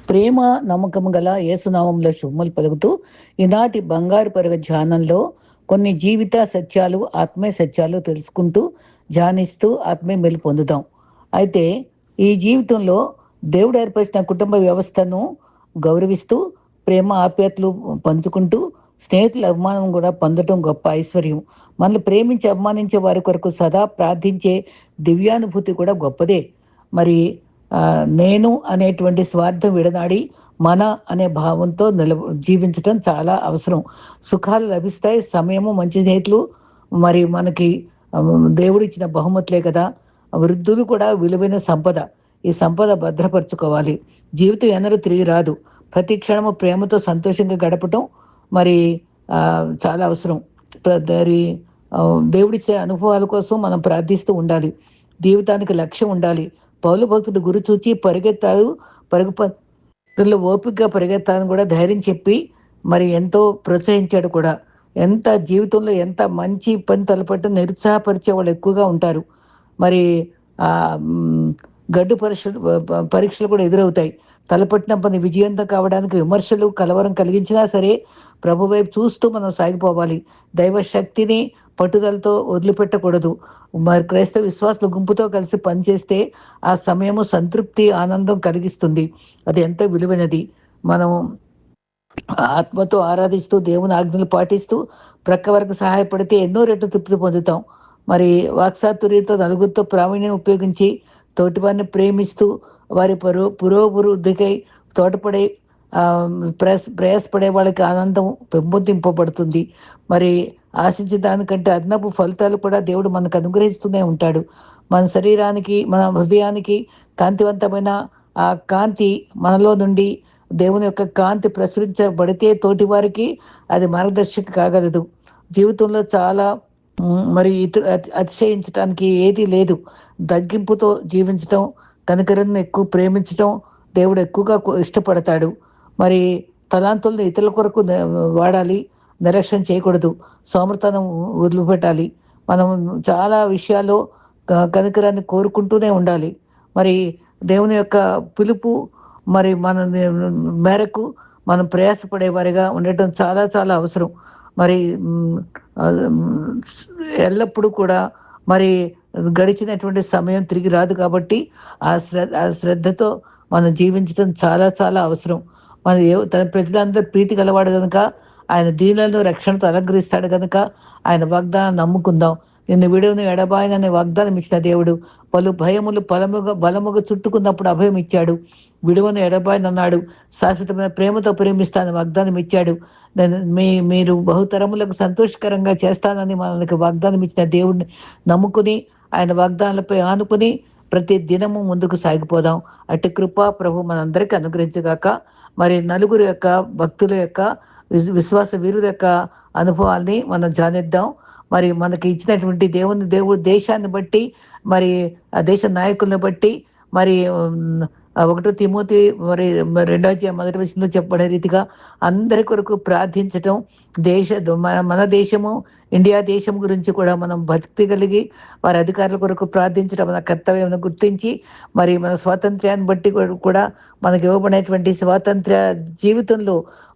ప్రేమ నమ్మకము గల యేసునామంలో శుభములు పలుకుతూ ఈనాటి బంగారు పరుగ ధ్యానంలో కొన్ని జీవిత సత్యాలు ఆత్మీయ సత్యాలు తెలుసుకుంటూ ధ్యానిస్తూ ఆత్మీయ మేలు పొందుదాం. అయితే ఈ జీవితంలో దేవుడు ఏర్పరిచిన కుటుంబ వ్యవస్థను గౌరవిస్తూ ప్రేమ ఆప్యాయతలు పంచుకుంటూ స్నేహితుల అభిమానం కూడా పొందటం గొప్ప ఐశ్వర్యం. మనల్ని ప్రేమించి అభిమానించే వారి కొరకు సదా ప్రార్థించే దివ్యానుభూతి కూడా గొప్పదే. మరి నేను అనేటువంటి స్వార్థం విడనాడి మన అనే భావంతో జీవించటం చాలా అవసరం. సుఖాలు లభిస్తాయి, సమయము, మంచి స్నేహితులు మరి మనకి దేవుడిచ్చిన బహుమతులే కదా. వృద్ధులు కూడా విలువైన సంపద. ఈ సంపద భద్రపరచుకోవాలి. జీవితం ఎన్నడూ తిరిగి రాదు. ప్రతి క్షణము ప్రేమతో సంతోషంగా గడపటం మరి చాలా అవసరం. మరి దేవుడిచ్చే అనుభవాల కోసం మనం ప్రార్థిస్తూ ఉండాలి. జీవితానికి లక్ష్యం ఉండాలి. పౌలు భక్తుడు గురి చూచి పరిగెత్తాడు, పరుగు పందెంలో ఓపికగా పరిగెత్తాలని కూడా ధైర్యం చెప్పి మరి ఎంతో ప్రోత్సహించాడు కూడా. జీవితంలో ఎంత మంచి పని తలపట్టు నిరుత్సాహపరిచే వాళ్ళు ఎక్కువగా ఉంటారు. మరి గడ్డు పరీక్షలు కూడా ఎదురవుతాయి. తలపట్టిన పని విజయంతం కావడానికి విమర్శలు కలవరం కలిగించినా సరే ప్రభు వైపు చూస్తూ మనం సాగిపోవాలి. దైవ శక్తిని పట్టుదలతో వదిలిపెట్టకూడదు. మరి క్రైస్తవ విశ్వాసుల గుంపుతో కలిసి పనిచేస్తే ఆ సమయము సంతృప్తి, ఆనందం కలిగిస్తుంది. అది ఎంతో విలువైనది. మనం ఆత్మతో ఆరాధిస్తూ దేవుని ఆజ్ఞలు పాటిస్తూ ప్రక్క వరకు సహాయపడితే ఎన్నో రెట్లు తృప్తి పొందుతాం. మరి వాక్చాతుర్యంతో నలుగురితో ప్రావీణ్యం ఉపయోగించి తోటివారిని ప్రేమిస్తూ వారి పురోభివృద్ధికై తోటపడే ప్రయాసపడే వాళ్ళకి ఆనందం పెంపొందింపబడుతుంది. మరి ఆశించే దానికంటే అదనపు ఫలితాలు కూడా దేవుడు మనకు అనుగ్రహిస్తూనే ఉంటాడు. మన శరీరానికి, మన హృదయానికి కాంతివంతమైన ఆ కాంతి మనలో నుండి దేవుని యొక్క కాంతి ప్రసరించబడితే తోటి వారికి అది మార్గదర్శక కాగలదు. జీవితంలో చాలా మరి అతిశయించడానికి ఏదీ లేదు. తగ్గింపుతో జీవించటం, కనికరాన్ని ఎక్కువ ప్రేమించటం దేవుడు ఎక్కువగా ఇష్టపడతాడు. మరి తలాంతులను ఇతరుల కొరకు వాడాలి, నిర్లక్ష్యం చేయకూడదు. సోమర్తనం వదిలిపెట్టాలి. మనం చాలా విషయాల్లో కనికరాన్ని కోరుకుంటూనే ఉండాలి. మరి దేవుని యొక్క పిలుపు మరి మన మేరకు మనం ప్రయాసపడేవారిగా ఉండటం చాలా చాలా అవసరం. మరి ఎల్లప్పుడూ కూడా మరి గడిచినటువంటి సమయం తిరిగి రాదు కాబట్టి ఆ శ్రద్ధతో మనం జీవించడం చాలా చాలా అవసరం. మన తన ప్రజలందరూ ప్రీతి గలవాడు కనుక, ఆయన దీనులను రక్షణతో అలంకరిస్తాడు కనుక ఆయన వాగ్దానం నమ్ముకుందాం. నిన్ను విడువను ఎడబాయననే వాగ్దానం ఇచ్చిన దేవుడు పలు భయములు బలముగా చుట్టుకున్నప్పుడు అభయం ఇచ్చాడు. విడువను ఎడబాయనన్నాడు. శాశ్వతమైన ప్రేమతో ప్రేమిస్తానని వాగ్దానం ఇచ్చాడు. మీరు బహుతరములకు సంతోషకరంగా చేస్తానని మనకి వాగ్దానం ఇచ్చిన దేవుడిని నమ్ముకుని ఆయన వాగ్దానాలపై ఆనుకుని ప్రతి దినము ముందుకు సాగిపోదాం. అట్టి కృప ప్రభు మనందరికీ అనుగ్రహించగాక. మరి నలుగురు యొక్క భక్తుల యొక్క విశ్వాస వీరుల యొక్క అనుభవాల్ని మనం ధ్యానిద్దాం. మరి మనకి ఇచ్చినటువంటి దేవుడు దేశాన్ని బట్టి, మరి ఆ దేశ నాయకులను బట్టి, మరి 1 తిమోతి మరి 2:1 చెప్పబడే రీతిగా అందరి కొరకు ప్రార్థించటం, మన దేశము ఇండియా దేశం గురించి కూడా మనం భక్తి కలిగి వారి అధికారుల కొరకు ప్రార్థించడం మన కర్తవ్యం గుర్తించి, మరి మన స్వాతంత్ర్యాన్ని బట్టి కూడా మనకి ఇవ్వబడినటువంటి స్వాతంత్ర్య జీవితంలో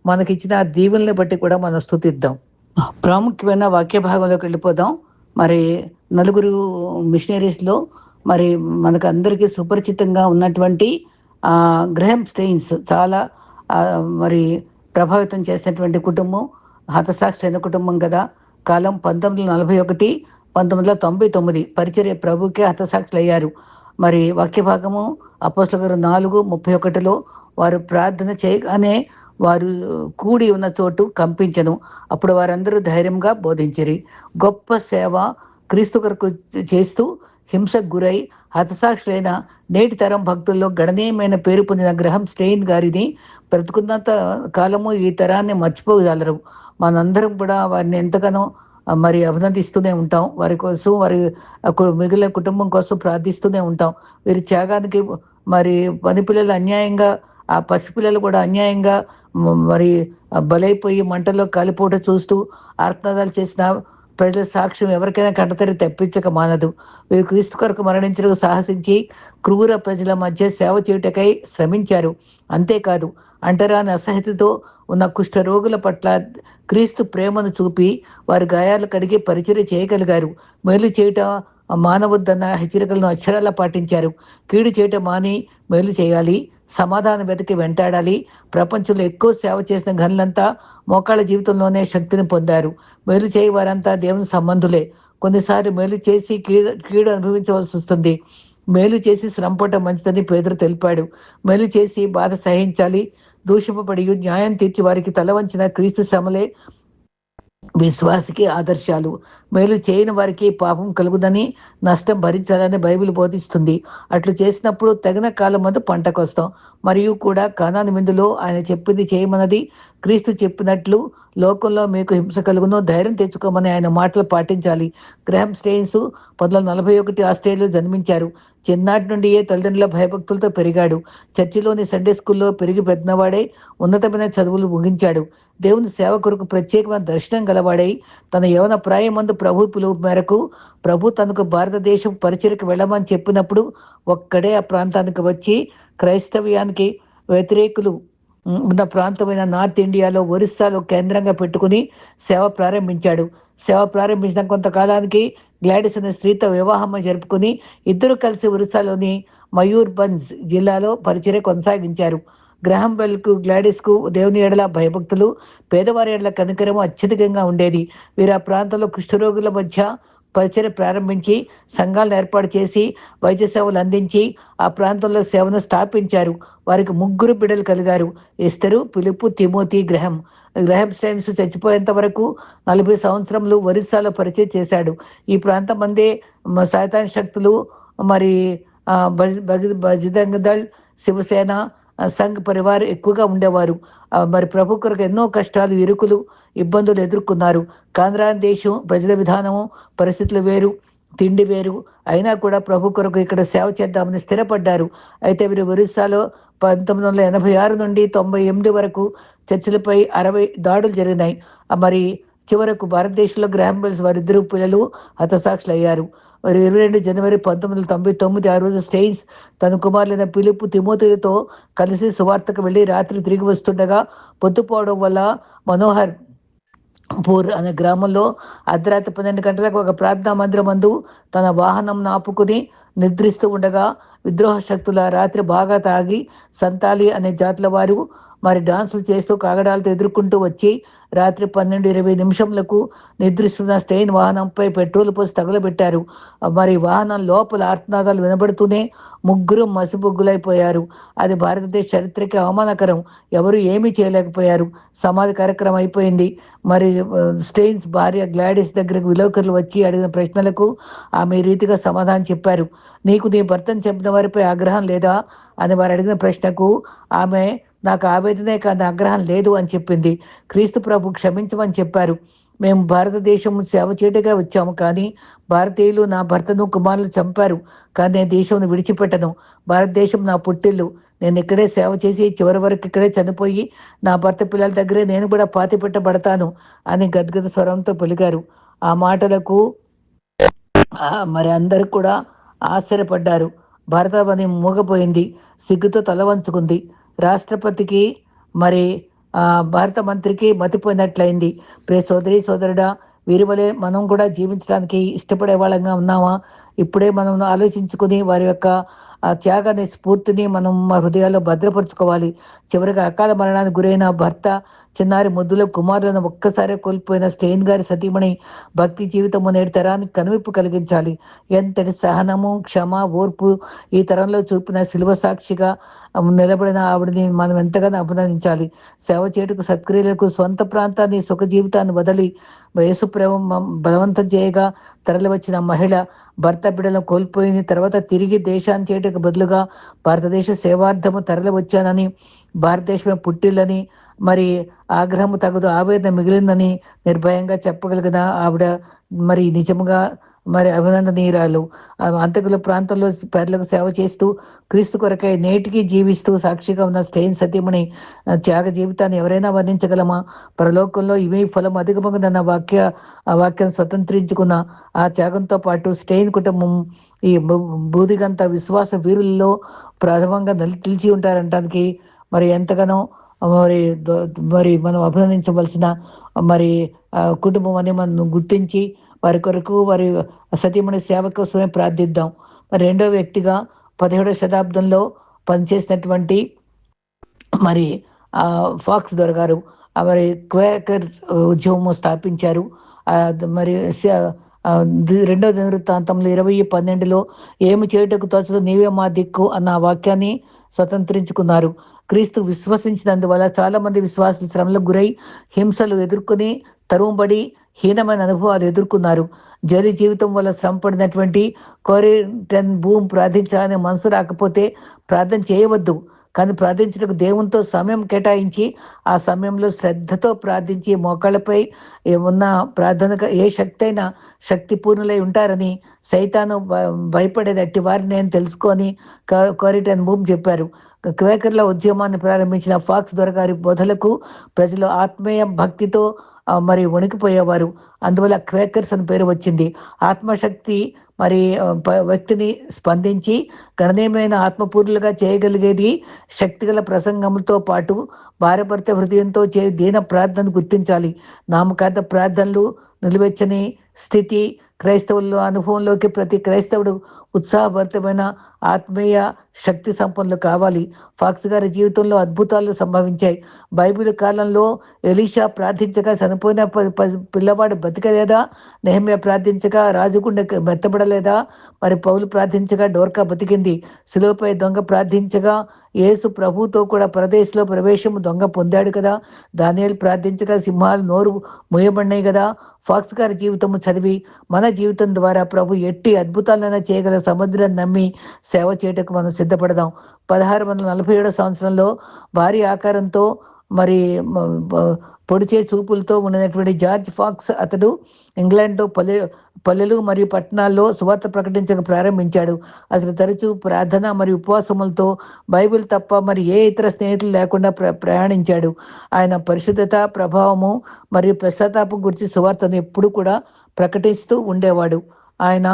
మనకిచ్చిన దీవుల్ని బట్టి కూడా మనం స్తుతిద్దాం. ప్రాముఖ్యమైన వాక్య భాగంలోకి వెళ్ళిపోదాం. మరి నలుగురు మిషనరీస్లో మరి మనకు అందరికీ సుపరిచితంగా ఉన్నటువంటి గ్రహం స్టెయిన్స్ చాలా మరి ప్రభావితం చేసినటువంటి కుటుంబం, హతసాక్షి అయిన కుటుంబం కదా. కాలం 1941, 1999 పరిచర్య ప్రభుకే హతసాక్షులు అయ్యారు. మరి వాక్య భాగము అపోస్తలుల 4:31 వారు ప్రార్థన చేయగానే వారు కూడి ఉన్న చోటు కంపించను. అప్పుడు వారందరూ ధైర్యంగా బోధించిరి. గొప్ప సేవ క్రీస్తు కొరకు చేస్తూ హింసకు గురై హతసాక్షులైన నేటి తరం భక్తుల్లో గణనీయమైన పేరు పొందిన గ్రహం స్టెయిన్ గారిని బ్రతుకున్నంత కాలము ఈ తరాన్ని మర్చిపోగలరు. మనందరం కూడా వారిని ఎంతగానో మరి అభినందిస్తూనే ఉంటాం. వారి కోసం, వారి మిగిలిన కుటుంబం కోసం ప్రార్థిస్తూనే ఉంటాం. వీరి త్యాగానికి మరి పనిపిల్లలు అన్యాయంగా, ఆ పసిపిల్లలు కూడా అన్యాయంగా మరి బలైపోయి మంటల్లో కాలిపోవడం చూస్తూ ఆర్తనాదాలు చేసిన ప్రజల సాక్ష్యం ఎవరికైనా కంటతడి తెప్పించక మానదు. వీరు క్రీస్తు కొరకు మరణించడానికి సాహసించి క్రూర ప్రజల మధ్య సేవ చేయుటకై శ్రమించారు. అంతేకాదు, అంటరాని అసహ్యతతో ఉన్న కుష్ఠరోగుల పట్ల క్రీస్తు ప్రేమను చూపి వారి గాయాలు కడిగి పరిచర్య చేయగలిగారు. మేలు చేయుట మానవద్దన్న హెచ్చరికలను అక్షరాలా పాటించారు. కీడు చేయటం మాని మేలు చేయాలి, సమాధానం వెతికి వెంటాడాలి. ప్రపంచంలో ఎక్కువ సేవ చేసిన ఘనులంతా మోకాళ్ళ జీవితంలోనే శక్తిని పొందారు. మేలు చేయి వారంతా దేవుని సంబంధులే. కొన్నిసార్లు మేలు చేసి కీడు కీడు అనుభవించవలసి వస్తుంది. మేలు చేసి శ్రమపడటం మంచిదని పేదరు తెలిపాడు. మేలు చేసి బాధ సహించాలి. దూషింపబడి న్యాయం తీర్చి వారికి తల వంచిన క్రీస్తు శ్రమలే విశ్వాసికి ఆదర్శాలు. మేలు చేయని వారికి పాపం కలుగుదని, నష్టం భరించాలని బైబిల్ బోధిస్తుంది. అట్లు చేసినప్పుడు తగిన కాలం మందు పంటకొస్తాం. మరియు కూడా కానాను విందులో ఆయన చెప్పింది చేయమన్నది క్రీస్తు చెప్పినట్లు లోకంలో మీకు హింస కలుగునో ధైర్యం తెచ్చుకోమని ఆయన మాటలు పాటించాలి. గ్రహం స్టెయిన్స్ 1941 ఆస్ట్రేలియాలో జన్మించారు. చిన్నాటి నుండియే తల్లిదండ్రుల భయభక్తులతో పెరిగాడు. చర్చిలోని సండే స్కూల్లో పెరిగి పెద్దవాడై ఉన్నతమైన చదువులు ముగించాడు. దేవుని సేవ కొరకు ప్రత్యేకమైన దర్శనం గలవాడై తన యవన ప్రాయమందు ప్రభు పిలుపు మేరకు ప్రభు తనకు భారతదేశం పరిచయకు వెళ్ళమని చెప్పినప్పుడు ఒక్కడే ఆ ప్రాంతానికి వచ్చి క్రైస్తవ్యానికి వ్యతిరేకులు ఉన్న ప్రాంతమైన నార్త్ ఇండియాలో ఒరిస్సాలో కేంద్రంగా పెట్టుకుని సేవ ప్రారంభించాడు. సేవ ప్రారంభించిన కొంతకాలానికి గ్లాడిస్ అనే స్త్రీతో వివాహం జరుపుకుని ఇద్దరు కలిసి ఒరిస్సాలోని మయూర్భంజ్ జిల్లాలో పరిచర్య కొనసాగించారు. గ్రహం బెల్కు గ్లాడిస్కు దేవుని ఎడల భయభక్తులు, పేదవారి ఎడల కనికరము అత్యధికంగా ఉండేది. వీరు ఆ ప్రాంతంలో కుష్ఠరోగుల మధ్య పరిచర్య ప్రారంభించి సంఘాలను ఏర్పాటు చేసి వైద్య సేవలు అందించి ఆ ప్రాంతంలో సేవను స్థాపించారు. వారికి 3 బిడ్డలు కలిగారు: ఎస్తరు, ఫిలిప్పు, తిమోతి, గ్రహం. గ్రహం స్టైన్స్ చచ్చిపోయేంత వరకు 40 సంవత్సరములు ఒరిస్సాలో పరిచయం చేశాడు. ఈ ప్రాంతం మందే సైతాన్ శక్తులు మరి బజరంగ్ దళ్, శివసేన, సంఘ్ పరివార్ ఎక్కువగా ఉండేవారు. మరి ప్రభు కొరకు ఎన్నో కష్టాలు, ఇరుకులు, ఇబ్బందులు ఎదుర్కొన్నారు. కాంద్రాన్ దేశం ప్రజల విధానము, పరిస్థితులు వేరు, తిండి వేరు. అయినా కూడా ప్రభు కొరకు ఇక్కడ సేవ చేద్దామని స్థిరపడ్డారు. అయితే వీరు ఒరిస్సాలో 1986 నుండి 98 వరకు చర్చిలపై 60 దాడులు జరిగినాయి. మరి చివరకు భారతదేశంలో గ్రాహం బెల్స్ వారిద్దరు పిల్లలు హతసాక్షులు అయ్యారు. మరి 22 జనవరి 1999 ఆ రోజు స్టెయిన్స్ తన కుమారులైన ఫిలిప్పు, తిమోతిలతో కలిసి సువార్తకు వెళ్ళి రాత్రి తిరిగి వస్తుండగా పొద్దుపోవడం వల్ల మనోహర్ పూర్ అనే గ్రామంలో అర్ధరాత్రి 12 గంటలకు ఒక ప్రార్థనా మందిరం మందు తన వాహనం ఆపుకుని నిద్రిస్తూ ఉండగా విద్రోహ శక్తుల రాత్రి బాగా తాగి సంతాలి అనే జాతుల వారు మరి డాన్సులు చేస్తూ కాగడాలతో ఎదుర్కొంటూ వచ్చి రాత్రి 12:20 నిద్రిస్తున్న స్టెయిన్ వాహనంపై పెట్రోల్ పోసి తగులబెట్టారు. మరి వాహనం లోపల ఆర్తనాదాలు వినబడుతూనే 3 మసిబొగ్గులైపోయారు. అది భారతదేశ చరిత్రకి అవమానకరం. ఎవరు ఏమీ చేయలేకపోయారు. సమాధి కార్యక్రమం అయిపోయింది. మరి స్టెయిన్స్ భార్య గ్లాడిస్ దగ్గరకు విలేకరులు వచ్చి అడిగిన ప్రశ్నలకు ఆమె ఈ రీతిగా సమాధానం చెప్పారు: నీకు నీ భర్తను చంపిన వారిపై ఆగ్రహం లేదా అని వారు అడిగిన ప్రశ్నకు ఆమె, నాకు ఆవేదనే కానీ ఆగ్రహం లేదు అని చెప్పింది. క్రీస్తు ప్రభు క్షమించమని చెప్పారు. మేము భారతదేశం సేవ చేయటగా వచ్చాము, కానీ భారతీయులు నా భర్తను, కుమారులు చంపారు. కానీ నేను దేశంను విడిచిపెట్టను. భారతదేశం నా పుట్టిల్లు. నేను ఇక్కడే సేవ చేసి చివరి వరకు ఇక్కడే చనిపోయి నా భర్త పిల్లల దగ్గరే నేను కూడా పాతి పెట్టబడతాను అని గద్గద స్వరంతో పలికారు. ఆ మాటలకు మరి అందరూ కూడా ఆశ్చర్యపడ్డారు. భారతావని మూగపోయింది. సిగ్గుతో తల వంచుకుంది. రాష్ట్రపతికి మరి భారత మంత్రికి మతిపోయినట్లయింది. ప్రియ సోదరి సోదరుడా, వీరి వలె మనం కూడా జీవించడానికి ఇష్టపడే వాళ్ళంగా ఉన్నామా? ఇప్పుడే మనం ఆలోచించుకుని వారి యొక్క త్యాగాన్ని, స్ఫూర్తిని మనం మా హృదయాల్లో భద్రపరుచుకోవాలి. చివరిగా అకాల మరణానికి గురైన భర్త, చిన్నారి ముద్దుల కుమారులను ఒక్కసారి కోల్పోయిన స్టెయిన్ గారి సతీమణి భక్తి జీవితము నేటి తరానికి కనువిప్పు కలిగించాలి. ఎంతటి సహనము, క్షమ, ఓర్పు ఈ తరంలో చూపిన శిలువ సాక్షిగా నిలబడిన ఆవిడని మనం ఎంతగానో అభినందించాలి. సేవ చేటుకు, సత్క్రియలకు, స్వంత ప్రాంతాన్ని, సుఖ జీవితాన్ని వదిలి యేసు ప్రేమ బలవంతం చేయగా తరలి వచ్చిన మహిళ భర్త బిడ్డలను కోల్పోయిన తర్వాత తిరిగి దేశాన్ని చేయటకు బదులుగా భారతదేశ సేవార్థము తరలి వచ్చానని, భారతదేశమే పుట్టిల్లని, మరి ఆగ్రహము తగదు, ఆవేదన మిగిలిందని నిర్భయంగా చెప్పగలిగిన ఆవిడ మరి నిజముగా మరి అభినందనీయురాలు. అంత్యకుల ప్రాంతంలో పేదలకు సేవ చేస్తూ క్రీస్తు కొరకై నేటికి జీవిస్తూ సాక్షిగా ఉన్న స్టెయిన్ సతీమణి త్యాగ జీవితాన్ని ఎవరైనా వర్ణించగలమా? పరలోకంలో ఇవే ఫలం అధికమగునన్న వాక్యం స్వతంత్రించుకున్న ఆ త్యాగంతో పాటు స్టెయిన్ కుటుంబం ఈ బూదిగంత విశ్వాస వీరుల్లో ప్రథమంగా నిలిచి ఉంటారంటానికి మరి ఎంతగానో మరి మరి మనం అభినందించవలసిన మరి కుటుంబం అని మనం గుర్తించి వారి కొరకు వారి సతీమణి సేవ కోసమే ప్రార్థిద్దాం. మరి రెండో వ్యక్తిగా 17వ శతాబ్దంలో పనిచేసినటువంటి మరి ఫాక్స్ దొరగారు మరి క్వేకర్ ఉద్యమం స్థాపించారు. మరి రెండో దినవృత్తాంతంలో 20:12లో ఏమి చేయుటకు తోచదు నీవే మా దిక్కు అన్న వాక్యాన్ని స్వతంత్రించుకున్నారు. క్రీస్తు విశ్వసించినందువల్ల చాలామంది విశ్వాసులు శ్రమలకు గురై హింసలు ఎదుర్కొని తరుముబడి హీనమైన అనుభవాలు ఎదుర్కొన్నారు. జైలు జీవితం వల్ల శ్రమ పడినటువంటి కోరిటన్ భూమి ప్రార్థించాలని మనసు రాకపోతే ప్రార్థన చేయవద్దు. కానీ ప్రార్థించడానికి దేవునితో సమయం కేటాయించి ఆ సమయంలో శ్రద్ధతో ప్రార్థించి మోకాళ్ళపై ఉన్న ప్రార్థనగా ఏ శక్తి అయినా శక్తిపూర్ణులై ఉంటారని సైతాను భయపడేది అట్టి వారిని నేను తెలుసుకొని కోరిటన్ భూమి చెప్పారు. క్వేకర్ల ఉద్యమాన్ని ప్రారంభించిన ఫాక్స్ దొరగారి బోధలకు ప్రజలు ఆత్మీయ భక్తితో మరి వణికిపోయేవారు. అందువల్ల క్వేకర్స్ అని పేరు వచ్చింది. ఆత్మశక్తి మరి వ్యక్తిని స్పందించి గణనీయమైన ఆత్మపూర్లుగా చేయగలిగేది శక్తిగల ప్రసంగంతో పాటు భారభర్త హృదయంతో దీన ప్రార్థనను గుర్తించాలి. నామకార్థ ప్రార్థనలు నిలువెచ్చని స్థితి క్రైస్తవుల అనుభవంలోకి ప్రతి క్రైస్తవుడు ఉత్సాహభరితమైన ఆత్మీయ శక్తి సంపన్నులు కావాలి. ఫాక్స్ గారి జీవితంలో అద్భుతాలు సంభవించాయి. బైబిల్ కాలంలో ఎలీషా ప్రార్థించగా చనిపోయిన పిల్లవాడు బతికలేదా? నెహమ్యా ప్రార్థించగా రాజుగుండె మెత్తబడలేదా? మరి పౌలు ప్రార్థించగా డోర్కా బతికింది. శిలువపై దొంగ ప్రార్థించగా యేసు ప్రభుతో కూడా పరదేశంలో ప్రవేశము దొంగ పొందాడు కదా. దానియేలు ప్రార్థించగా సింహాలు నోరు మూయబడినాయి కదా. ఫాక్స్ గారి జీవితము చదివి మన జీవితం ద్వారా ప్రభు ఎట్టి అద్భుతాలైనా చేయగల సముద్రాన్ని నమ్మి సేవ చేయటకు మనం సిద్ధపడదాం. 1647 సంవత్సరంలో భారీ ఆకారంతో మరి పొడిచే చూపులతో ఉన్నటువంటి జార్జ్ ఫాక్స్ అతడు ఇంగ్లాండ్లో పల్లెలు మరియు పట్టణాల్లో సువార్త ప్రకటించక ప్రారంభించాడు. అతడు తరచూ ప్రార్థన మరియు ఉపవాసములతో బైబిల్ తప్ప మరి ఏ ఇతర స్నేహితులు లేకుండా ప్రయాణించాడు. ఆయన పరిశుద్ధత ప్రభావము మరియు పశ్చాత్తాపం గురించి సువార్తను ఎప్పుడు కూడా ప్రకటిస్తూ ఉండేవాడు. ఆయన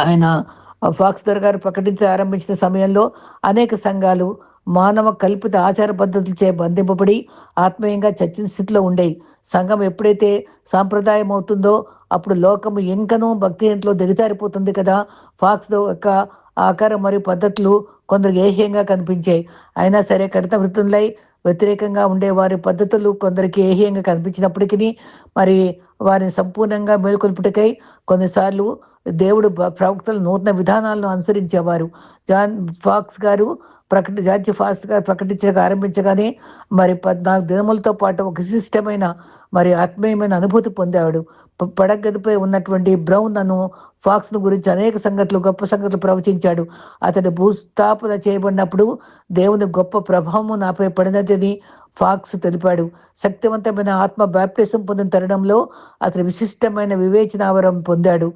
ఆయన ఫాక్స్ దొరగారు ప్రకటించి ఆరంభించిన సమయంలో అనేక సంఘాలు మానవ కల్పిత ఆచార పద్ధతులచే బంధింపబడి ఆత్మీయంగా చచ్చిన స్థితిలో ఉండేవి. సంఘం ఎప్పుడైతే సాంప్రదాయం అవుతుందో అప్పుడు లోకము ఇంకనూ భక్తిహీనతలో దిగజారిపోతుంది కదా. ఫాక్స్ యొక్క ఆకారం మరియు పద్ధతులు కొందరు ఏహ్యంగా కనిపించాయి. అయినా సరే కఠిన వృత్తులై వ్యతిరేకంగా ఉండే వారి పద్ధతులు కొందరికి ఏహ్యంగా కనిపించినప్పటికీ మరి వారిని సంపూర్ణంగా మేల్కొల్పుటకై కొన్నిసార్లు దేవుడు ప్రవక్తలు నూతన విధానాలను అనుసరించేవారు. జార్జ్ ఫాక్స్ గారు ప్రకటించక ఆరంభించగానే మరి 14 దినములతో పాటు ఒక విశిష్టమైన మరి ఆత్మీయమైన అనుభూతి పొందాడు. పడగదిపై ఉన్నటువంటి బ్రౌన్ అను ఫాక్స్ను గురించి అనేక గొప్ప సంగతులు ప్రవచించాడు. అతడు భూస్థాపన చేయబడినప్పుడు దేవుని గొప్ప ప్రభావము నాపై పడినదని ఫాక్స్ తెలిపాడు. శక్తివంతమైన ఆత్మ బ్యాప్టిజం పొందిన తరుణంలో అతను విశిష్టమైన వివేచనావరం పొందాడు.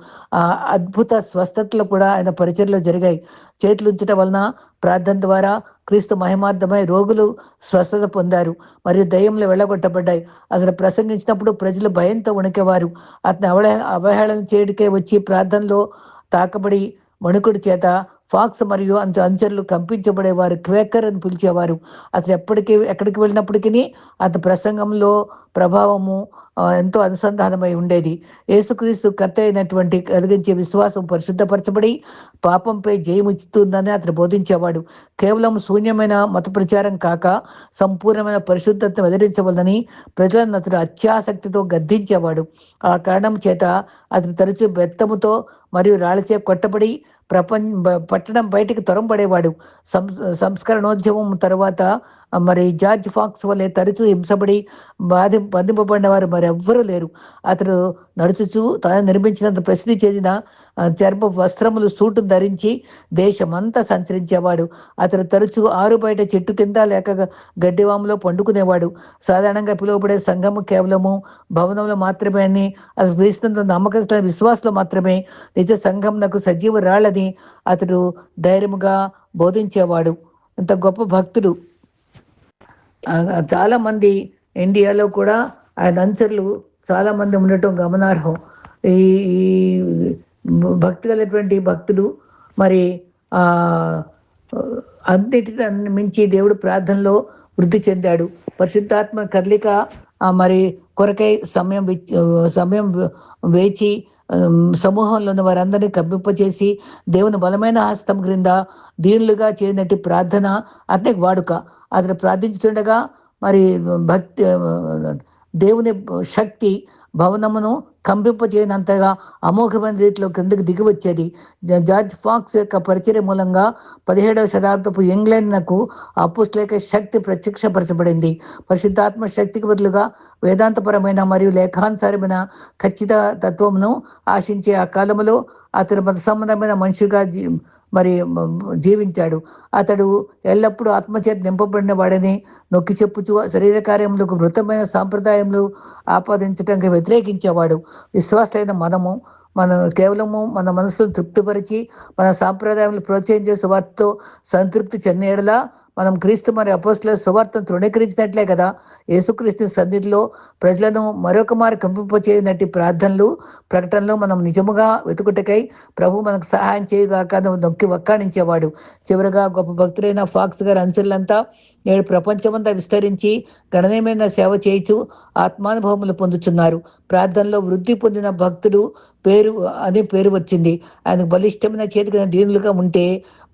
అద్భుత స్వస్థతలు కూడా ఆయన పరిచర్లో జరిగాయి. చేతులు ఉంచడం వలన ప్రార్థన ద్వారా క్రీస్తు మహిమార్థమై రోగులు స్వస్థత పొందారు మరియు దయ్యంలో వెళ్ళగొట్టబడ్డాయి. అసలు ప్రసంగించినప్పుడు ప్రజలు భయంతో వణికేవారు. అతని అవహేళన చేయడికే వచ్చి ప్రార్థనలో తాకబడి వణుకుడి చేత ఫాక్స్ మరియు అనుచరులు కంపించబడేవారు. క్వేకర్ అని పిలిచేవారు. అసలు ఎక్కడికి వెళ్ళినప్పటికీ అతని ప్రసంగంలో ప్రభావము ఎంతో అనుసంధానమై ఉండేది. యేసుక్రీస్తు కర్త అయినటువంటి కలిగించే విశ్వాసం పరిశుద్ధపరచబడి పాపంపై జయముచ్చుతుందని అతను బోధించేవాడు. కేవలం శూన్యమైన మత ప్రచారం కాక సంపూర్ణమైన పరిశుద్ధతను వెల్లడించవలనని ప్రజలను అతడు అత్యాసక్తితో గద్దించేవాడు. ఆ కారణం చేత అతను తరచూ బెత్తముతో మరియు రాళ్ళచే కొట్టబడి పట్టణం బయటికి తొరంపడేవాడు. సంస్కరణోద్యమం తర్వాత మరి జార్జ్ ఫాక్స్ వల్లే తరచూ హింసపడి బంధింపబడిన వారు మరి ఎవ్వరూ లేరు. అతడు నడుచుచూ తాను నిర్మించినంత ప్రసిద్ధి చెందిన చర్మ వస్త్రములు సూటు ధరించి దేశమంతా సంచరించేవాడు. అతడు తరచూ ఆరు బయట చెట్టు కింద లేక గడ్డివాములో పండుకునేవాడు. సాధారణంగా పిలువబడే సంఘము కేవలము భవనంలో మాత్రమే అని, అసలు క్రీస్తునందు నమ్మకస్తులైన విశ్వాసులు మాత్రమే నిజ సంఘంనకు సజీవ రాళ్ళని అతడు ధైర్యముగా బోధించేవాడు. ఇంత గొప్ప భక్తుడు. చాలా మంది ఇండియాలో కూడా ఆయన అనుచరులు చాలా మంది ఉండటం గమనార్హం. ఈ ఈ భక్తి కలిగినటువంటి భక్తుడు మరి ఆ అన్నిటిని మించి దేవుడు ప్రార్థనలో వృద్ధి చెందాడు. పరిశుద్ధాత్మ కదలిక మరి కొరకై సమయం వేచి సమూహంలో ఉన్న వారందరినీ కబ్బింపచేసి దేవుని బలమైన హస్తం క్రింద దీనులుగా చేయనట్టు ప్రార్థన అతనికి వాడుక. అతను ప్రార్థించుతుండగా మరి భక్తి దేవుని శక్తి భవనమును కంపింపచేయనంతగా అమోఘమైన రీతిలో కిందకు దిగి వచ్చేది. జార్జ్ ఫాక్స్ యొక్క పరిచర్య మూలంగా 17వ శతాబ్దపు ఇంగ్లాండ్నకు అపోస్తలిక శక్తి ప్రత్యక్షపరచబడింది. పరిశుద్ధాత్మ శక్తికి బదులుగా వేదాంతపరమైన మరియు లేఖానుసారమైన ఖచ్చిత తత్వమును ఆశించే ఆ కాలంలో అతను మత సంబంధమైన మనిషిగా మరి జీవించాడు. అతడు ఎల్లప్పుడూ ఆత్మచేత నింపబడిన వాడని నొక్కి చెప్పుచూ శరీర కార్యములకు మృతమైన సాంప్రదాయములు ఆపాదించడానికి వ్యతిరేకించేవాడు. విశ్వాసులైన మనం కేవలము మన మనసును తృప్తిపరిచి మన సాంప్రదాయాలను ప్రోత్సహించే సువార్తతో సంతృప్తి చెందేలా మనం క్రీస్తు మరి అపోస్తలుల సువార్తను తృణీకరించినట్లే కదా. యేసుక్రీస్తు సన్నిధిలో ప్రజలను మరొక మారు కంపింపచేయనట్టి ప్రార్థనలు ప్రకటనలు మనం నిజముగా వెతుకుటకై ప్రభు మనకు సహాయం చేయగాక నొక్కి వక్కాణించేవాడు. చివరిగా గొప్ప భక్తులైన ఫాక్స్ గారి అనుచరులంతా నేడు ప్రపంచమంతా విస్తరించి గణనీయమైన సేవ చేయుచు ఆత్మానుభవములు పొందుతున్నారు. ప్రార్థనలో వృద్ధి పొందిన భక్తుడు పేరు వచ్చింది. ఆయనకు బలిష్టమైన చేతికి దీనులుగా ఉంటే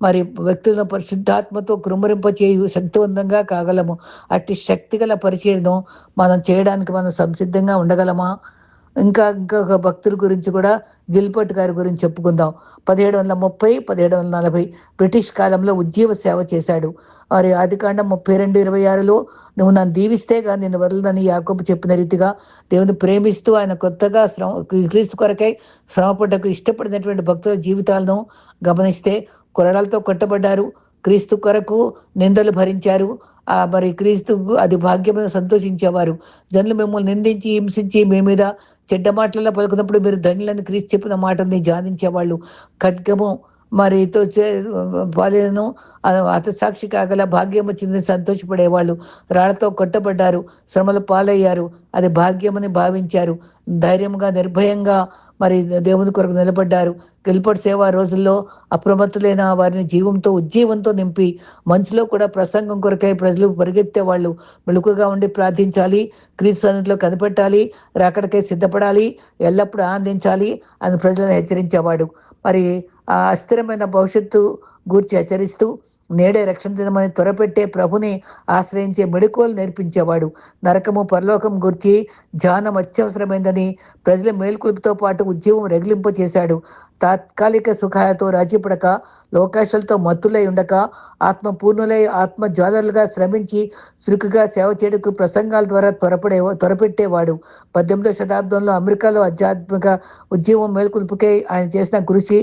మరి వ్యక్తులను పరిశుద్ధాత్మతో కృమ్మరింపచేయు శక్తివంతంగా కాగలము. అట్టి శక్తిగల పరిచర్యను మనం చేయడానికి మనం సంసిద్ధంగా ఉండగలమా? ఇంకొక భక్తుల గురించి కూడా గిల్బర్ట్ గారి గురించి చెప్పుకుందాం. 1730, 1740 బ్రిటిష్ కాలంలో ఉజ్జీవ సేవ చేశాడు. మరి ఆదికాండం 32:26లో నువ్వు నన్ను దీవిస్తే కానీ నేను వదలదని యాకోబు చెప్పిన రీతిగా దేవుని ప్రేమిస్తూ ఆయన కొత్తగా క్రీస్తు కొరకై శ్రమపడ్డకు ఇష్టపడినటువంటి భక్తుల జీవితాలను గమనిస్తే కొరడాలతో కొట్టబడ్డారు, క్రీస్తు కొరకు నిందలు భరించారు. మరి క్రీస్తుకు అది భాగ్యమని సంతోషించేవారు. జనులు మిమ్మల్ని నిందించి హింసించి మీ మీద చెడ్డ మాటలలో పలుకున్నప్పుడు మీరు ధనులని క్రీస్తు చెప్పిన మాటల్ని ధ్యానించేవాళ్ళు. ఖడ్గము మరితో పాలెను హతసాక్షి కాగల భాగ్యం వచ్చిందని సంతోషపడేవాళ్ళు. రాళ్లతో కొట్టబడ్డారు, శ్రమల పాలయ్యారు, అది భాగ్యమని భావించారు. ధైర్యంగా నిర్భయంగా మరి దేవుని కొరకు నిలబడ్డారు. గిల్బర్ట్ సేవ రోజుల్లో అప్రమత్తులైన వారిని ఉజ్జీవంతో నింపి మంచులో కూడా ప్రసంగం కొరకై ప్రజలు పరిగెత్తేవాళ్ళు. మెలకుగా ఉండి ప్రార్థించాలి, క్రీస్తు సన్నిధిలో కనిపెట్టాలి, రాకడకై సిద్ధపడాలి, ఎల్లప్పుడూ ఆనందించాలి అని ప్రజలను హెచ్చరించేవాడు. మరి ఆ అస్థిరమైన భవిష్యత్తు గూర్చి హెచ్చరిస్తూ నేడే రక్షణ దినమని త్వరపెట్టే ప్రభుని ఆశ్రయించే మెళకువలు నేర్పించేవాడు. నరకము పరలోకం గురించి ధ్యానం అత్యవసరమైందని ప్రజల మేల్కొలుపుతో పాటు ఉద్యమం రగిలింప చేశాడు. తాత్కాలిక సుఖాలతో రాజీపడక, లోకాశాలతో మత్తులై ఉండక, ఆత్మపూర్ణులై ఆత్మజ్వాలలుగా శ్రమించి చురుకుగా సేవ చేయడానికి ప్రసంగాల ద్వారా త్వరపెట్టేవాడు. 18వ శతాబ్దంలో అమెరికాలో ఆధ్యాత్మిక ఉద్యమం మేల్కొలుపుకై ఆయన చేసిన కృషి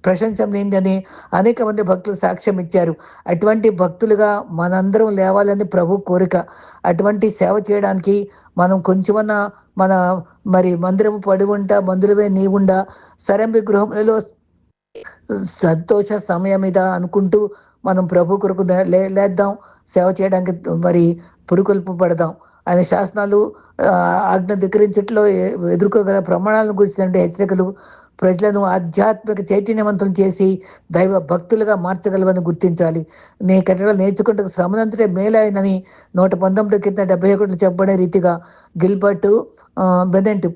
ప్రశంసనీయని అనేక మంది భక్తులు సాక్ష్యం ఇచ్చారు. అటువంటి భక్తులుగా మనందరం లేవాలని ప్రభు కోరిక. అటువంటి సేవ చేయడానికి మనం కొంచెమన్నా మరి మందిరము పడి ఉంటా, మందులవే నీవుండా, సరంభి గృహములలో సంతోష సమయం ఇదా అనుకుంటూ మనం ప్రభు కొరకు లేద్దాం, సేవ చేయడానికి మరి పురుకొల్పు పడదాం. ఆయన శాసనాలు ఆజ్ఞ ధిక్కరించట్లో ఎదుర్కోగల ప్రమాణాలను గురించినటువంటి హెచ్చరికలు ప్రజలను ఆధ్యాత్మిక చైతన్యవంతం చేసి దైవ భక్తులుగా మార్చగలవని గుర్తించాలి. నీ కట్టడాలు నేర్చుకుంటే శ్రమనంతటే మేలైనని 119 కింద 71 చెప్పబడే రీతిగా గిల్బర్ట్ బెనెంట్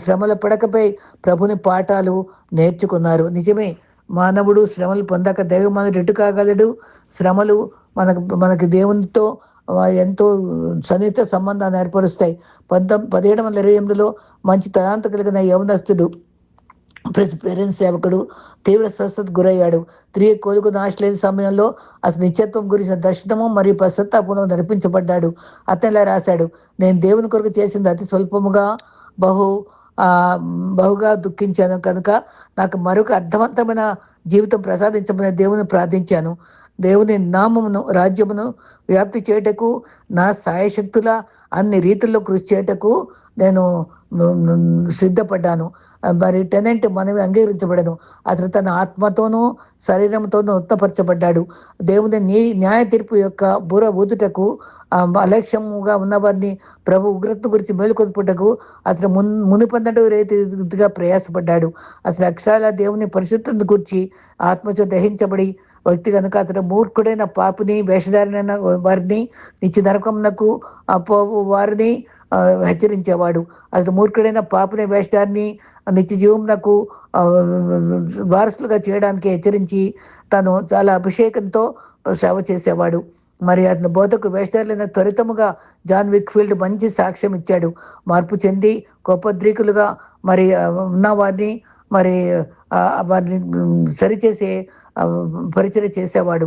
శ్రమల పడకపై ప్రభుని పాఠాలు నేర్చుకున్నారు. నిజమే, మానవుడు శ్రమలు పొందాక దైవమానవుడు ఎటు కాగలడు. శ్రమలు మనకి దేవునితో ఎంతో సన్నిహిత సంబంధాన్ని ఏర్పరుస్తాయి. 1728లో మంచి తలాంత కలిగిన యవనస్తుడు ప్రెసిడెన్స్ సేవకుడు తీవ్ర స్వస్థతకు గురయ్యాడు. తిరిగి కోలుకున్న ఆశలేని సమయంలో అతని నిత్యత్వం గురించిన దర్శనము మరియు పశ్చాత్తాపంలో నడిపించబడ్డాడు. అతను ఇలా రాశాడు, నేను దేవుని కొరకు చేసింది అతి స్వల్పముగా బహు ఆ, బహుగా దుఃఖించాను కనుక నాకు మరొక అర్థవంతమైన జీవితం ప్రసాదించమని దేవుని ప్రార్థించాను. దేవుని నామమును రాజ్యమును వ్యాప్తి చేయుటకు నా సాయశక్తుల అన్ని రీతుల్లో కృషి చేయుటకు నేను సిద్ధపడ్డాను. మరి టెనెంట్ మనవి అంగీకరించబడను. అతను తన ఆత్మతోనూ శరీరంతోనూ ఉత్తపరచబడ్డాడు. దేవుని న్యాయ తీర్పు యొక్క బూర ఊదుటకు అలక్ష్యముగా ఉన్నవారిని ప్రభు ఉగ్రత గురించి మేలుకొల్పుటకు అతను మునిపొందట రీతిగా ప్రయాసపడ్డాడు. అసలు అక్షరాల దేవుని పరిశుద్ధతను గురించి ఆత్మచో దహించబడి వ్యక్తి కనుక అతడు మూర్ఖుడైన పాపిని వేషధారినైన వారిని నిత్య నరకమునకు వారిని హెచ్చరించేవాడు. అతడు మూర్ఖుడైన పాపిని వేషధారిని నిత్య జీవమునకు వారసులుగా చేయడానికి హెచ్చరించి తను చాలా అభిషేకంతో సేవ చేసేవాడు. మరి అతని బోధకు వేషధారులైన త్వరితముగా జాన్ విక్ఫీల్డ్ మంచి సాక్ష్యం ఇచ్చాడు. మార్పు చెంది కోపద్రీకులుగా మరి ఉన్న వారిని మరి వారిని సరిచేసే పరిచయం చేసేవాడు.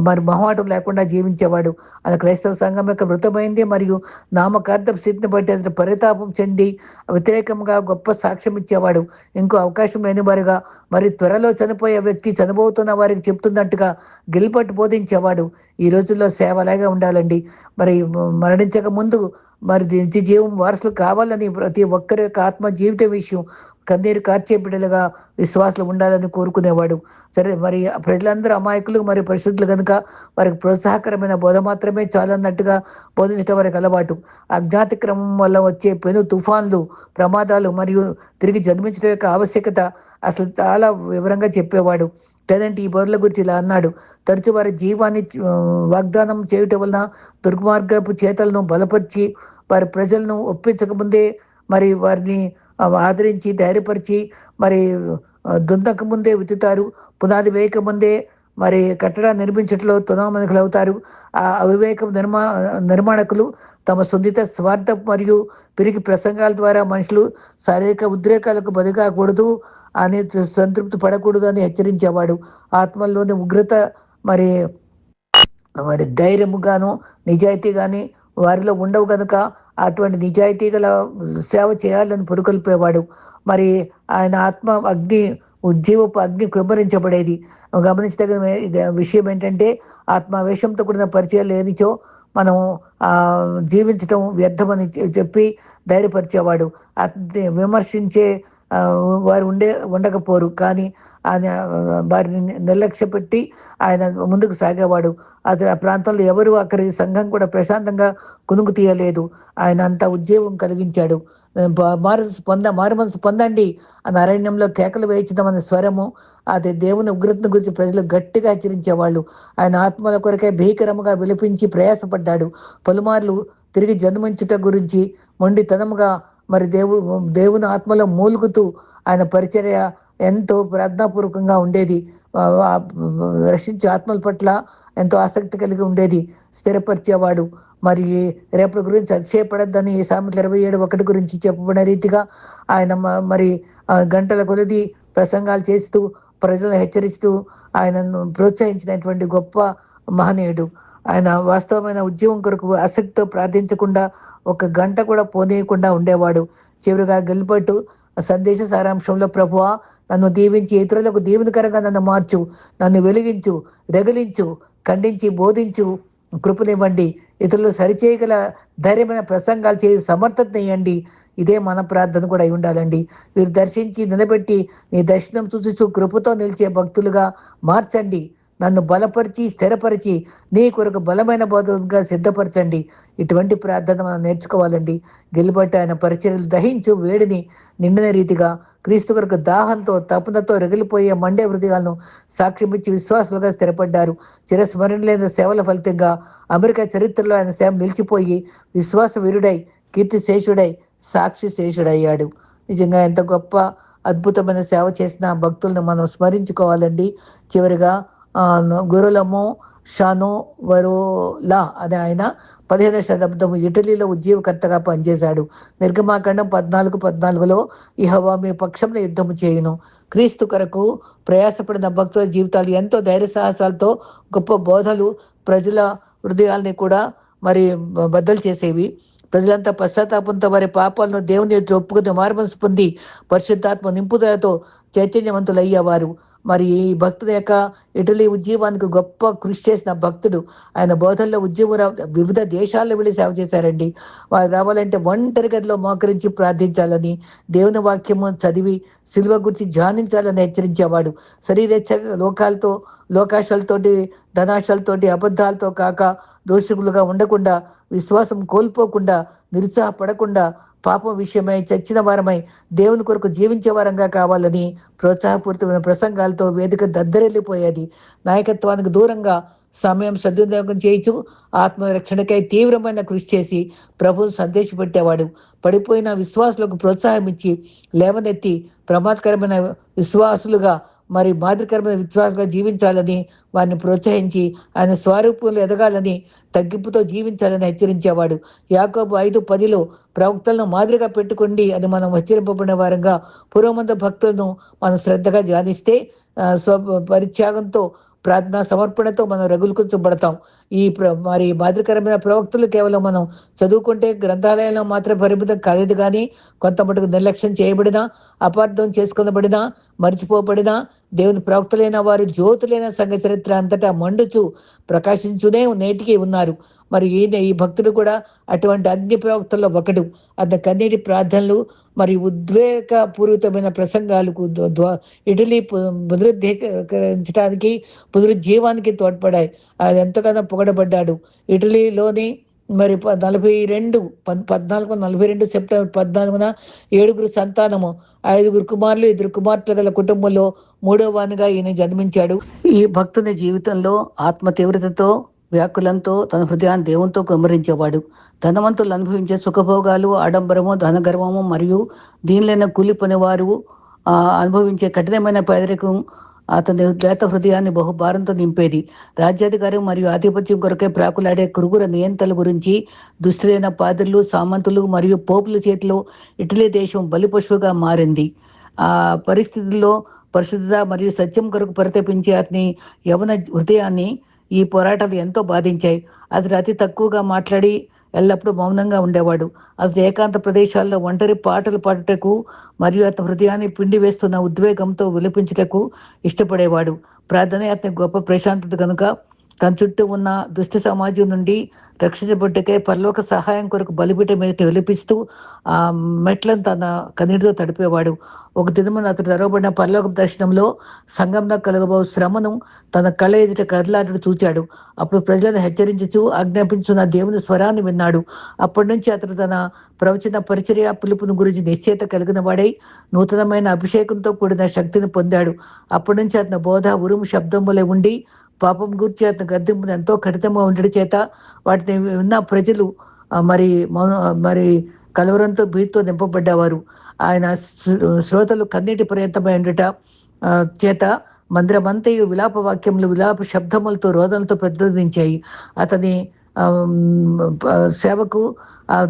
మరి మొహమాటం లేకుండా జీవించేవాడు. అది క్రైస్తవ సంఘం యొక్క మృతమైంది మరియు నామకార్థం స్థితిని బట్టి అతను పరితాపం చెంది వ్యతిరేకంగా గొప్ప సాక్ష్యం ఇచ్చేవాడు. ఇంకో అవకాశం లేని వారుగా మరి త్వరలో చనిపోయే వ్యక్తి చనిపోతున్న వారికి చెప్తున్నట్టుగా గిల్బర్ట్ బోధించేవాడు. ఈ రోజుల్లో సేవలాగా ఉండాలండి. మరి మరణించక ముందు మరి నిత్య జీవం వారసులు కావాలని ప్రతి ఒక్కరి యొక్క ఆత్మ జీవిత విషయం కన్నీరు కార్చే బిడ్డలుగా విశ్వాసాలు ఉండాలని కోరుకునేవాడు. సరే, మరి ప్రజలందరూ అమాయకులు మరియు పరిశుద్ధులు కనుక వారికి ప్రోత్సాహకరమైన బోధ మాత్రమే చాలన్నట్టుగా బోధించడం వారికి అలవాటు. అజ్ఞాత క్రమం వల్ల వచ్చే పెను తుఫాన్లు, ప్రమాదాలు మరియు తిరిగి జన్మించడం యొక్క ఆవశ్యకత అసలు చాలా వివరంగా చెప్పేవాడు. లేదంటే ఈ బోధల గురించి ఇలా అన్నాడు, తరచు వారి జీవాన్ని వాగ్దానం చేయటం వలన దుర్మార్గపు చేతలను బలపరిచి వారి ప్రజలను ఒప్పించకముందే మరి వారిని ఆదరించి ధైర్యపరిచి మరి దుంతక ముందే విత్తుతారు, పునాది వేయక ముందే మరి కట్టడాన్ని నిర్మించట్లో తునామనికులు అవుతారు. ఆ అవివేకం నిర్మాణకులు తమ సున్నిత స్వార్థ మరియు పిరికి ప్రసంగాల ద్వారా మనుషులు శారీరక ఉద్రేకాలకు బలికాకూడదు అని సంతృప్తి పడకూడదు అని హెచ్చరించేవాడు. ఆత్మల్లోని ఉగ్రత మరి మరి ధైర్యముగాను నిజాయితీ కానీ వారిలో ఉండవు కనుక అటువంటి నిజాయితీ గల సేవ చేయాలని పురుకొల్పేవాడు. మరి ఆయన ఆత్మ అగ్ని ఉజ్జీవపు అగ్ని కుమ్మరించబడేది. గమనించదగిన విషయం ఏంటంటే ఆత్మావేశంతో కూడిన పరిచయం లేనిచో మనం జీవించటం వ్యర్థమని చెప్పి ధైర్యపరిచేవాడు. విమర్శించే వారు ఉండకపోరు, కానీ ఆయన వారిని నిర్లక్ష్య పెట్టి ఆయన ముందుకు సాగేవాడు. అది ఆ ప్రాంతంలో ఎవరు అక్కడి సంఘం కూడా ప్రశాంతంగా కునుకు తీయలేదు. ఆయన అంత ఉద్యోగం కలిగించాడు. మారు మనసు పొందండి అని అరణ్యంలో కేకలు వేయించడం స్వరము, అది దేవుని ఉగ్రతను గురించి ప్రజలు గట్టిగా హెచ్చరించేవాళ్ళు. ఆయన ఆత్మల కొరకే భీకరముగా విలిపించి ప్రయాసపడ్డాడు. పలుమార్లు తిరిగి జన్మించుట గురించి మొండితనముగా మరి దేవుని ఆత్మలో మూలుగుతూ ఆయన పరిచర్య ఎంతో ప్రార్థనాపూర్వకంగా ఉండేది. రక్షించే ఆత్మల పట్ల ఎంతో ఆసక్తి కలిగి ఉండేది. స్థిరపరిచేవాడు. మరి రేపటి గురించి అతిశయపడద్దని సామెతలు 27:1 గురించి చెప్పబడిన రీతిగా ఆయన మరి గంటల కొలది ప్రసంగాలు చేస్తూ ప్రజలను హెచ్చరిస్తూ ఆయనను ప్రోత్సహించినటువంటి గొప్ప మహనీయుడు. ఆయన వాస్తవమైన ఉద్యమం కొరకు ఆసక్తితో ప్రార్థించకుండా ఒక గంట కూడా పోనీయకుండా ఉండేవాడు. చివరిగా గిల్బర్ట్ సందేశ సారాంశంలో, ప్రభువా నన్ను దీవించి ఇతరులకు దీవెనకరంగా నన్ను మార్చు, నన్ను వెలిగించు, రగిలించు, ఖండించి బోధించు కృపనివ్వండి, ఇతరులు సరిచేయగల ధైర్యమైన ప్రసంగాలు చేసి సమర్థత ఇవ్వండి. ఇదే మన ప్రార్థన కూడా అయి ఉండాలండి. వీరు దర్శించి నిలబెట్టి నీ దర్శనం చూచు కృపతో నిలిచే భక్తులుగా మార్చండి. నన్ను బలపరిచి స్థిరపరిచి నీ కొరకు బలమైన బోధగా సిద్ధపరచండి. ఇటువంటి ప్రార్థన మనం నేర్చుకోవాలండి. గిల్బర్ట్ ఆయన పరిచర్యలు దహించు వేడిని నిండిన రీతిగా క్రీస్తు కొరకు దాహంతో తపనతో రగిలిపోయే మండే హృదయాలను సాక్ష్యమిచ్చి విశ్వాసాలుగా స్థిరపడ్డారు. చిరస్మరణలేని సేవల ఫలితంగా అమెరికా చరిత్రలో ఆయన సేవ నిలిచిపోయి విశ్వాస వీరుడై, కీర్తి శేషుడై, సాక్షి శేషుడయ్యాడు. నిజంగా ఎంత గొప్ప అద్భుతమైన సేవ చేసిన భక్తులను మనం స్మరించుకోవాలండి. చివరిగా గొర్రెలము షానోవరోలా అనే ఆయన 15వ శతాబ్దం ఇటలీలో ఉద్యోగకర్తగా పనిచేశాడు. నిర్గమాకాండం 14:14లో యెహోవా మీ పక్షంలో యుద్ధము చేయును. క్రీస్తు కొరకు ప్రయాసపడిన భక్తుల జీవితాలు ఎంతో ధైర్య సాహసాలతో గొప్ప బోధలు ప్రజల హృదయాల్ని కూడా మరి బద్దలు చేసేవి. ప్రజలంతా పశ్చాత్తాపంతో వారి పాపాలను దేవుని ఎదుట ఒప్పుకుని మారుమనసు పొంది పరిశుద్ధాత్మ నింపుదలతో చైతన్యవంతులయ్యేవారు. మరి ఈ భక్తుల యొక్క ఇటలీ ఉద్యమానికి గొప్ప కృషి చేసిన భక్తుడు. ఆయన బోధనలో వివిధ దేశాల్లో వెళ్ళి సేవ చేశారండి. వారు రావాలంటే ఒంటరి గదిలో మోకరించి ప్రార్థించాలని, దేవుని వాక్యము చదివి సిలువ గురించి ధ్యానించాలని హెచ్చరించేవాడు. శరీరేచ్ఛ లోకాశాలతోటి, ధనాశాలతోటి, అబద్ధాలతో కాక దోషకులుగా ఉండకుండా, విశ్వాసం కోల్పోకుండా, నిరుత్సాహపడకుండా, పాపం విషయమై చచ్చిన వారమై దేవుని కొరకు జీవించే వారంగా కావాలని ప్రోత్సాహపూరితమైన ప్రసంగాలతో వేదిక దద్దరెళ్ళిపోయేది. నాయకత్వానికి దూరంగా సమయం సద్వినియోగం చేయించు ఆత్మరక్షణకై తీవ్రమైన కృషి చేసి ప్రభువు సందేశపెట్టేవాడు. పడిపోయిన విశ్వాసులకు ప్రోత్సాహం ఇచ్చి లేవనెత్తి ప్రమాదకరమైన విశ్వాసులుగా మరి మాదిరికరమైన విశ్వాసంగా జీవించాలని వారిని ప్రోత్సహించి ఆయన స్వరూపంలో ఎదగాలని, తగ్గింపుతో జీవించాలని హెచ్చరించేవాడు. యాకోబు 5:10లో ప్రవక్తలను మాదిరిగా పెట్టుకోండి అని మనం హెచ్చరింపబడిన వారంగా పూర్వమంద భక్తులను మనం శ్రద్ధగా ధ్యానిస్తే పరిత్యాగంతో ప్రార్థనా సమర్పణతో మనం రగులుకొంచబడతాం. మరి మాదిరికరమైన ప్రవక్తలు కేవలం మనం చదువుకుంటే గ్రంథాలయంలో మాత్రం పరిమితం కాలేదు, కానీ కొంత మటుకు నిర్లక్ష్యం చేయబడినా, అపార్థం చేసుకొనబడినా, మర్చిపోబడినా దేవుని ప్రవక్తలైన వారు జ్యోతులైన సంఘ చరిత్ర అంతటా మండుచు ప్రకాశించునే నేటికి ఉన్నారు. మరి ఈ భక్తుడు కూడా అటువంటి అగ్ని ప్రవక్తల్లో ఒకడు. అతని కన్నీటి ప్రార్థనలు మరి ఉద్వేగపూరితమైన ప్రసంగాలకు ఇటలీ పునరుద్ధరించడానికి, పునరుజ్జీవానికి తోడ్పడాయి. అది ఎంతగానో పొగడబడ్డాడు. ఇటలీలోని మరి 1442 సెప్టెంబర్ 14న 7 సంతానము, 5 కుమారులు, 2 కుమార్తెల గల కుటుంబంలో 3వ వానిగా ఈయన జన్మించాడు. ఈ భక్తుని జీవితంలో ఆత్మ తీవ్రతతో, వ్యాకులంతో తన హృదయాన్ని దేవునితో కుమ్మరించేవాడు. ధనవంతులు అనుభవించే సుఖభోగాలు, ఆడంబరము, ధనగర్వము మరియు దీనిలైన కూలి పనివారు అనుభవించే కఠినమైన పేదరికం అతని లేత హృదయాన్ని బహుభారంతో నింపేది. రాజ్యాధికారం మరియు ఆధిపత్యం కొరకే ప్రాకులాడే కురుగుర నియంత్రణల గురించి దుష్టులైన పాద్రులు, సామంతులు మరియు పోపుల చేతిలో ఇటలీ దేశం బలిపశువుగా మారింది. ఆ పరిస్థితుల్లో పరిశుద్ధత మరియు సత్యం కొరకు పరితపించే అతని యవన హృదయాన్ని ఈ పోరాటాలు ఎంతో బాధించాయి. అతడు అతి తక్కువగా మాట్లాడి ఎల్లప్పుడూ మౌనంగా ఉండేవాడు. అతడు ఏకాంత ప్రదేశాల్లో ఒంటరి పాటలు పాడుటకు మరియు అతని హృదయాన్ని పిండి వేస్తున్న ఉద్వేగంతో విలపించుటకు ఇష్టపడేవాడు. ప్రార్థనే అతని గొప్ప ప్రశాంతత కనుక తన చుట్టూ ఉన్న దుష్ట సమాజం నుండి రక్షించబడ్డకే పరలోక సహాయం కొరకు బలిపీఠం మీద విలపిస్తూ ఆ మెట్లను తన కన్నీటితో తడిపేవాడు. ఒక దినమున అతడు తెరవబడిన పరలోక దర్శనంలో సంఘంలో కలగబో శ్రమను తన కళ్ళ ఎదుట కదలాటను చూచాడు. అప్పుడు ప్రజలను హెచ్చరించుచు ఆజ్ఞాపించున్న దేవుని స్వరాన్ని విన్నాడు. అప్పటి నుంచి అతడు తన ప్రవచన పరిచర్య పిలుపుని గురించి నిశ్చయత కలిగిన వాడై నూతనమైన అభిషేకంతో కూడిన శక్తిని పొందాడు. అప్పటి నుంచి అతని బోధ ఉరుము శబ్దం వలె ఉండి పాపం గూర్చి అతని గద్దెంపును ఎంతో కఠినంగా ఉండడి చేత వాటిని విన్న ప్రజలు మరి కలవరంతో భీతితో నింపబడ్డవారు. ఆయన శ్రోతలు కన్నీటి పర్యంతమై ఉండట చేత మందిరమంతయు విలాప వాక్యములు, విలాప శబ్దములతో, రోదనలతో ప్రతిధ్వనించాయి. అతని సేవకు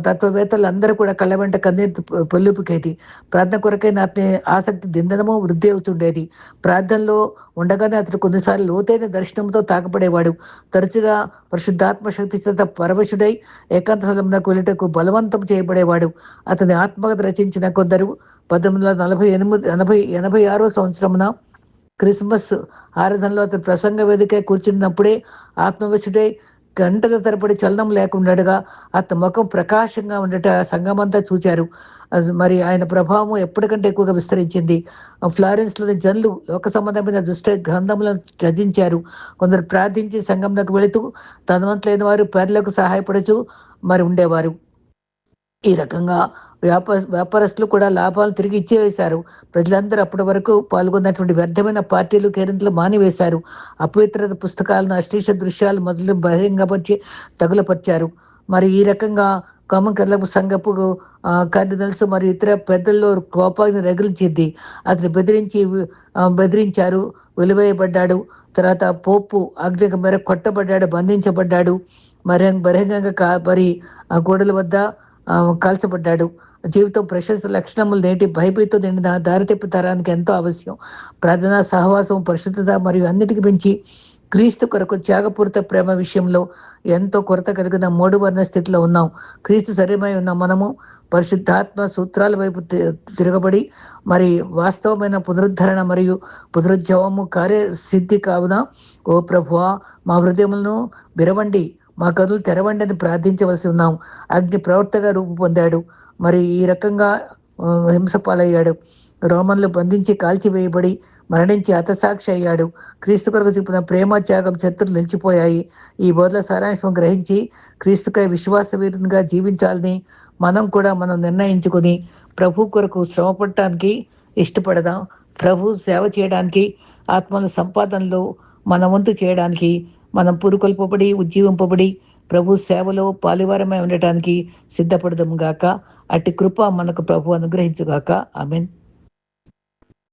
తత్వవేత్తలు అందరూ కూడా కళ్ళ వెంట కన్నీరు పొల్లుపుకేది. ప్రార్థన కొరకైన అతని ఆసక్తి దినదినము వృద్ధి అవుతుండేది. ప్రార్థనలో ఉండగానే అతడు కొన్నిసార్లు లోతైన దర్శనంతో తాకపడేవాడు. తరచుగా పరిశుద్ధాత్మ శక్తి చేత పరవశుడై ఏకాంత స్థలంలోకి వెళ్ళటకు బలవంతం చేయబడేవాడు. అతని ఆత్మకథ రచించిన కొందరు 1886 సంవత్సరమున క్రిస్మస్ ఆరాధనలో అతని ప్రసంగ వేదిక కూర్చున్నప్పుడే ఆత్మవశుడై గంటల తరబడి చలనం లేకుండగా అతని ముఖం ప్రకాశంగా ఉండట సంఘమంతా చూచారు. మరి ఆయన ప్రభావం ఎప్పటికంటే ఎక్కువగా విస్తరించింది. ఫ్లారెన్స్లోని జనులు లోక సంబంధమైన దుష్ట గ్రంథములను రచించారు. కొందరు ప్రార్థించి సంఘంలోకి వెళుతూ ధనవంతులైన వారు పేర్లకు సహాయపడుచు మరి ఉండేవారు. ఈ రకంగా వ్యాపారస్తులు కూడా లాభాలు తిరిగి ఇచ్చేవేశారు. ప్రజలందరూ అప్పటి వరకు పాల్గొన్నటువంటి వ్యర్థమైన పార్టీలు, కేరింతలు మానివేశారు. అపవిత్రత పుస్తకాలను, అశ్లీష దృశ్యాలు మొదలు బహిరంగపరిచి తగులపరిచారు. మరి ఈ రకంగా కామన్ కర్లకు సంఘపు కార్డినల్స్ మరియు ఇతర పెద్దల్లో కోపాన్ని రగిలించింది. అతను బెదిరించారు, వెలివేయబడ్డాడు. తర్వాత పోపు ఆజ్ఞ మేరకు కొట్టబడ్డాడు, బంధించబడ్డాడు, బహిరంగంగా మరి ఆ గోడల వద్ద కాల్చబడ్డాడు. జీవితం ప్రశస్త లక్షణములు నేటి భయభీతో నిండిన దారితెప్పు తరానికి ఎంతో అవశ్యం. ప్రార్థన, సహవాసం, పరిశుద్ధత మరియు అన్నిటికి మించి క్రీస్తు కొరకు త్యాగపూరిత ప్రేమ విషయంలో ఎంతో కొరత కలిగిన మూడు వర్ణ స్థితిలో ఉన్నాం. క్రీస్తు శరీరమై ఉన్న మనము పరిశుద్ధాత్మ సూత్రాల వైపు తిరగబడి మరి వాస్తవమైన పునరుద్ధరణ మరియు పునరుజ్జీవము కార్యసిద్ధి కావున, ఓ ప్రభువా, మా హృదయములను విరవండి, మా కనులు తెరవండి అని ప్రార్థించవలసి ఉన్నాం. అగ్ని ప్రవర్తగా రూపు పొందాడు, మరి ఈ రకంగా హింస పాలయ్యాడు. రోమన్లు బంధించి కాల్చివేయబడి మరణించి హతసాక్షి అయ్యాడు. క్రీస్తు కొరకు చూపిన ప్రేమ త్యాగం చరిత్రలు నిలిచిపోయాయి. ఈ బోధల సారాంశం గ్రహించి క్రీస్తుకై విశ్వాస వీరునిగా జీవించాలని మనం నిర్ణయించుకొని ప్రభు కొరకు శ్రమపడటానికి ఇష్టపడదాం. ప్రభు సేవ చేయడానికి, ఆత్మల సంపాదనలో మన వంతు చేయడానికి మనం పురుకొల్పబడి ఉజ్జీవింపబడి ప్రభు సేవలో పాలివారమై ఉండటానికి సిద్ధపడదాం గాక. అట్టి కృప మనకు ప్రభు అనుగ్రహించుగాక. ఆమేన్.